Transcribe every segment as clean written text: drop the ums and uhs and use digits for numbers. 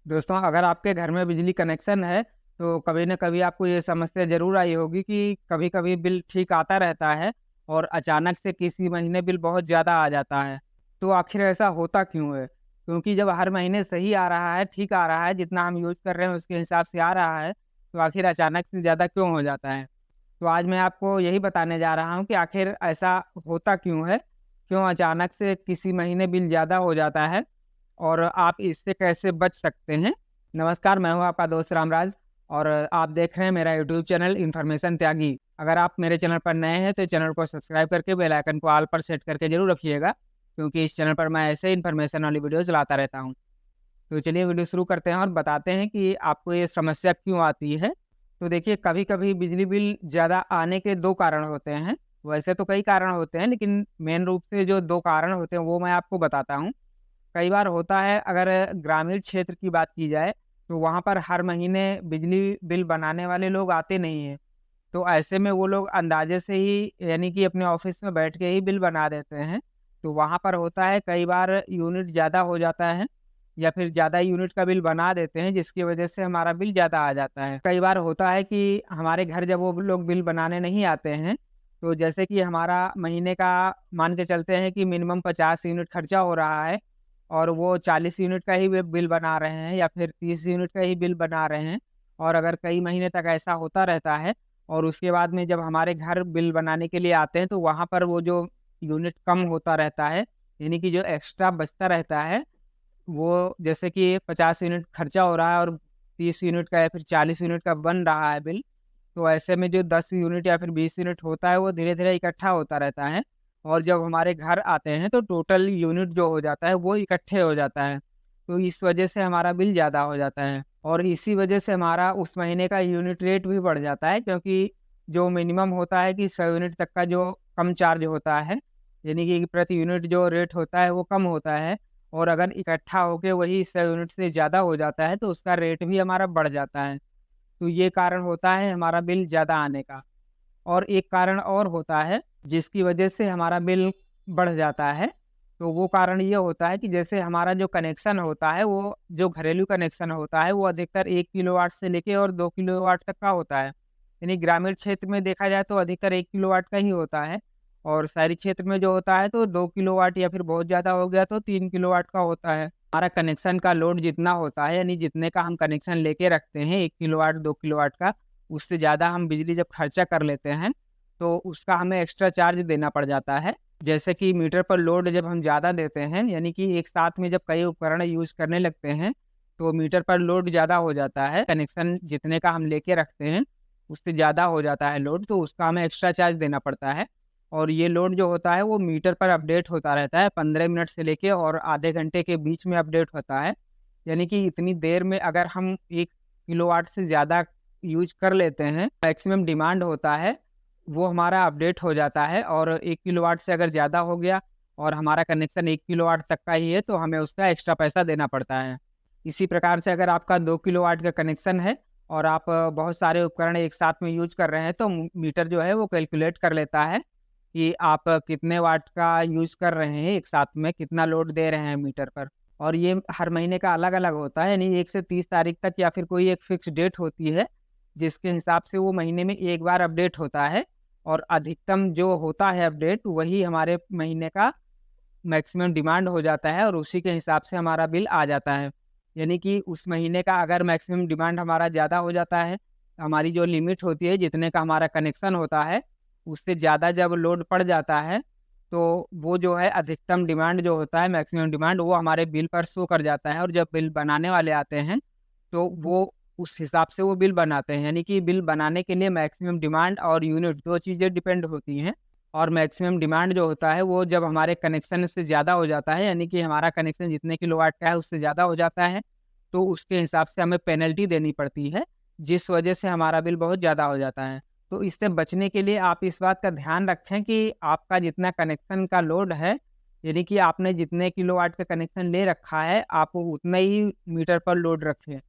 दोस्तों, अगर आपके घर में बिजली कनेक्शन है, तो कभी न कभी आपको ये समस्या ज़रूर आई होगी कि कभी-कभी बिल ठीक आता रहता है और अचानक से किसी महीने बिल बहुत ज़्यादा आ जाता है। तो आखिर ऐसा होता क्यों है? क्योंकि जब हर महीने सही आ रहा है, ठीक आ रहा है, जितना हम यूज़ कर रहे हैं उसके हिसाब से आ रहा है, तो आखिर अचानक से ज़्यादा क्यों हो जाता है? तो आज मैं आपको यही बताने जा रहा हूँ कि आखिर ऐसा होता क्यों है? क्यों अचानक से किसी महीने बिल ज़्यादा हो जाता है? और आप इससे कैसे बच सकते हैं? नमस्कार, मैं हूँ आपका दोस्त रामराज और आप देख रहे हैं मेरा यूट्यूब चैनल इन्फॉर्मेशन त्यागी। अगर आप मेरे चैनल पर नए हैं तो चैनल को सब्सक्राइब करके बेल आइकन को ऑल पर सेट करके ज़रूर रखिएगा, क्योंकि इस चैनल पर मैं ऐसे इन्फॉर्मेशन वाली वीडियोज़ लाता रहता हूँ। तो चलिए वीडियो शुरू करते हैं और बताते हैं कि आपको ये समस्या क्यों आती है। तो देखिए, कभी-कभी बिजली बिल ज़्यादा आने के 2 कारण होते हैं। वैसे तो कई कारण होते हैं, लेकिन मेन रूप से जो 2 कारण होते हैं वो मैं आपको बताता हूँ। कई बार होता है, अगर ग्रामीण क्षेत्र की बात की जाए, तो वहाँ पर हर महीने बिजली बिल बनाने वाले लोग आते नहीं हैं। तो ऐसे में वो लोग अंदाज़े से ही, यानी कि अपने ऑफ़िस में बैठ के ही बिल बना देते हैं। तो वहाँ पर होता है, कई बार यूनिट ज़्यादा हो जाता है या फिर ज़्यादा यूनिट का बिल बना देते हैं, जिसकी वज़ह से हमारा बिल ज़्यादा आ जाता है। कई बार होता है कि हमारे घर जब वो लोग बिल बनाने नहीं आते हैं, तो जैसे कि हमारा महीने का मान के चलते हैं कि मिनिमम 50 यूनिट खर्चा हो रहा है और वो 40 यूनिट का ही वे बिल बना रहे हैं या फिर 30 यूनिट का ही बिल बना रहे हैं, और अगर कई महीने तक ऐसा होता रहता है और उसके बाद में जब हमारे घर बिल बनाने के लिए आते हैं, तो वहाँ पर वो जो यूनिट कम होता रहता है, यानी कि जो एक्स्ट्रा बचता रहता है, वो जैसे कि 50 यूनिट खर्चा हो रहा है और 30 यूनिट का या फिर 40 यूनिट का बन रहा है बिल, तो ऐसे में जो 10 यूनिट या फिर 20 यूनिट होता है, वो धीरे-धीरे इकट्ठा होता रहता है और जब हमारे घर आते हैं, तो टोटल यूनिट जो हो जाता है, वो इकट्ठे हो जाता है। तो इस वजह से हमारा बिल ज़्यादा हो जाता है और इसी वजह से हमारा उस महीने का यूनिट रेट भी बढ़ जाता है, क्योंकि जो मिनिमम होता है कि 100 यूनिट तक का जो कम चार्ज होता है, यानी कि प्रति यूनिट जो रेट होता है, वो कम होता है और अगर इकट्ठा होके वही 100 यूनिट से ज़्यादा हो जाता है, तो उसका रेट भी हमारा बढ़ जाता है। तो ये कारण होता है हमारा बिल ज़्यादा आने का। और एक कारण और होता है, जिसकी वजह से हमारा बिल बढ़ जाता है। तो वो कारण ये होता है कि जैसे हमारा जो कनेक्शन होता है, वो जो घरेलू कनेक्शन होता है, वो अधिकतर 1 किलोवाट से लेके और 2 किलोवाट तक का होता है। यानी ग्रामीण क्षेत्र में देखा जाए तो अधिकतर 1 किलोवाट का ही होता है और शहरी क्षेत्र में जो होता है तो 2 किलोवाट या फिर बहुत ज़्यादा हो गया तो 3 किलोवाट का होता है। हमारा कनेक्शन का लोड जितना होता है, यानी जितने का हम कनेक्शन लेके रखते हैं 1 किलोवाट, 2 किलोवाट का, उससे ज़्यादा हम बिजली जब खर्चा कर लेते हैं, तो उसका हमें एक्स्ट्रा चार्ज देना पड़ जाता है। जैसे कि मीटर पर लोड जब हम ज़्यादा देते हैं, यानी कि एक साथ में जब कई उपकरण यूज़ करने लगते हैं, तो मीटर पर लोड ज़्यादा हो जाता है। कनेक्शन जितने का हम लेके रखते हैं, उससे ज़्यादा हो जाता है लोड, तो उसका हमें एक्स्ट्रा चार्ज देना पड़ता है। और ये लोड जो होता है, वो मीटर पर अपडेट होता रहता है, 15 मिनट से लेके और आधे घंटे के बीच में अपडेट होता है। यानी कि इतनी देर में अगर हम 1 किलोवाट से ज़्यादा यूज़ कर लेते हैं, मैक्सिमम डिमांड होता है, वो हमारा अपडेट हो जाता है और 1 किलोवाट से अगर ज़्यादा हो गया और हमारा कनेक्शन 1 किलोवाट तक का ही है, तो हमें उसका एक्स्ट्रा पैसा देना पड़ता है। इसी प्रकार से अगर आपका 2 किलोवाट का कनेक्शन है और आप बहुत सारे उपकरण एक साथ में यूज़ कर रहे हैं, तो मीटर जो है वो कैलकुलेट कर लेता है कि आप कितने वाट का यूज़ कर रहे हैं एक साथ में, कितना लोड दे रहे हैं मीटर पर। और ये हर महीने का अलग-अलग होता है, यानी 1 से 30 तारीख तक या फिर कोई एक फ़िक्स डेट होती है, जिसके हिसाब से वो महीने में 1 बार अपडेट होता है और अधिकतम जो होता है अपडेट, वही हमारे महीने का मैक्सिमम डिमांड हो जाता है और उसी के हिसाब से हमारा बिल आ जाता है। यानी कि उस महीने का अगर मैक्सिमम डिमांड हमारा ज़्यादा हो जाता है, हमारी जो लिमिट होती है, जितने का हमारा कनेक्शन होता है, उससे ज़्यादा जब लोड पड़ जाता है, तो वो जो है अधिकतम डिमांड जो होता है, मैक्सिमम डिमांड, वो हमारे बिल पर शो कर जाता है और जब बिल बनाने वाले आते हैं, तो वो उस हिसाब से वो बिल बनाते हैं। यानी कि बिल बनाने के लिए मैक्सिमम डिमांड और यूनिट 2 चीज़ें डिपेंड होती हैं और मैक्सिमम डिमांड जो होता है, वो जब हमारे कनेक्शन से ज़्यादा हो जाता है, यानी कि हमारा कनेक्शन जितने किलोवाट का है, उससे ज़्यादा हो जाता है, तो उसके हिसाब से हमें पेनल्टी देनी पड़ती है, जिस वजह से हमारा बिल बहुत ज़्यादा हो जाता है। तो इससे बचने के लिए आप इस बात का ध्यान रखें कि आपका जितना कनेक्शन का लोड है, यानी कि आपने जितने किलोवाट का कनेक्शन ले रखा है, आप उतना ही मीटर पर लोड रखें।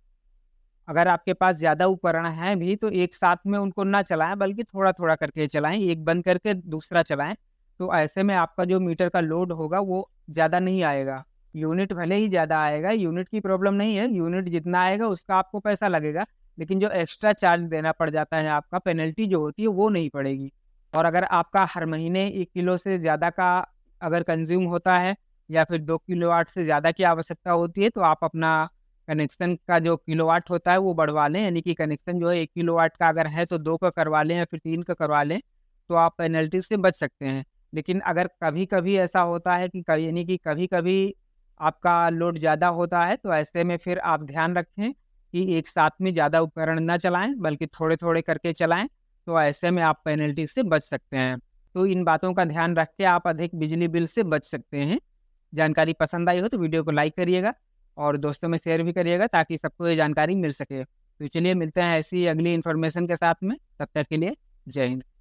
अगर आपके पास ज़्यादा उपकरण हैं भी, तो एक साथ में उनको ना चलाएँ, बल्कि थोड़ा-थोड़ा करके चलाएँ, एक बंद करके दूसरा चलाएँ। तो ऐसे में आपका जो मीटर का लोड होगा, वो ज़्यादा नहीं आएगा यूनिट भले ही ज़्यादा आएगा, यूनिट की प्रॉब्लम नहीं है, यूनिट जितना आएगा उसका आपको पैसा लगेगा, लेकिन जो एक्स्ट्रा चार्ज देना पड़ जाता है आपका पेनल्टी जो होती है वो नहीं पड़ेगी। और अगर आपका हर महीने 1 किलो से ज़्यादा का अगर कंज़्यूम होता है या फिर 2 किलोवाट से ज़्यादा की आवश्यकता होती है, तो आप अपना कनेक्शन का जो किलोवाट होता है वो बढ़वा लें, यानी कि कनेक्शन जो है 1 किलोवाट का अगर है तो 2 का करवा लें या फिर 3 का करवा लें, तो आप पेनल्टी से बच सकते हैं। लेकिन अगर कभी-कभी ऐसा होता है कि यानी कि कभी-कभी आपका लोड ज़्यादा होता है, तो ऐसे में फिर आप ध्यान रखें कि एक साथ में ज़्यादा उपकरण ना चलाएँ, बल्कि थोड़े-थोड़े करके चलाएँ, तो ऐसे में आप पेनल्टी से बच सकते हैं। तो इन बातों का ध्यान रख के आप अधिक बिजली बिल से बच सकते हैं। जानकारी पसंद आई हो तो वीडियो को लाइक करिएगा और दोस्तों में शेयर भी करिएगा ताकि सबको ये जानकारी मिल सके। तो चलिए मिलते हैं ऐसी अगली इन्फॉर्मेशन के साथ में, तब तक के लिए जय हिंद।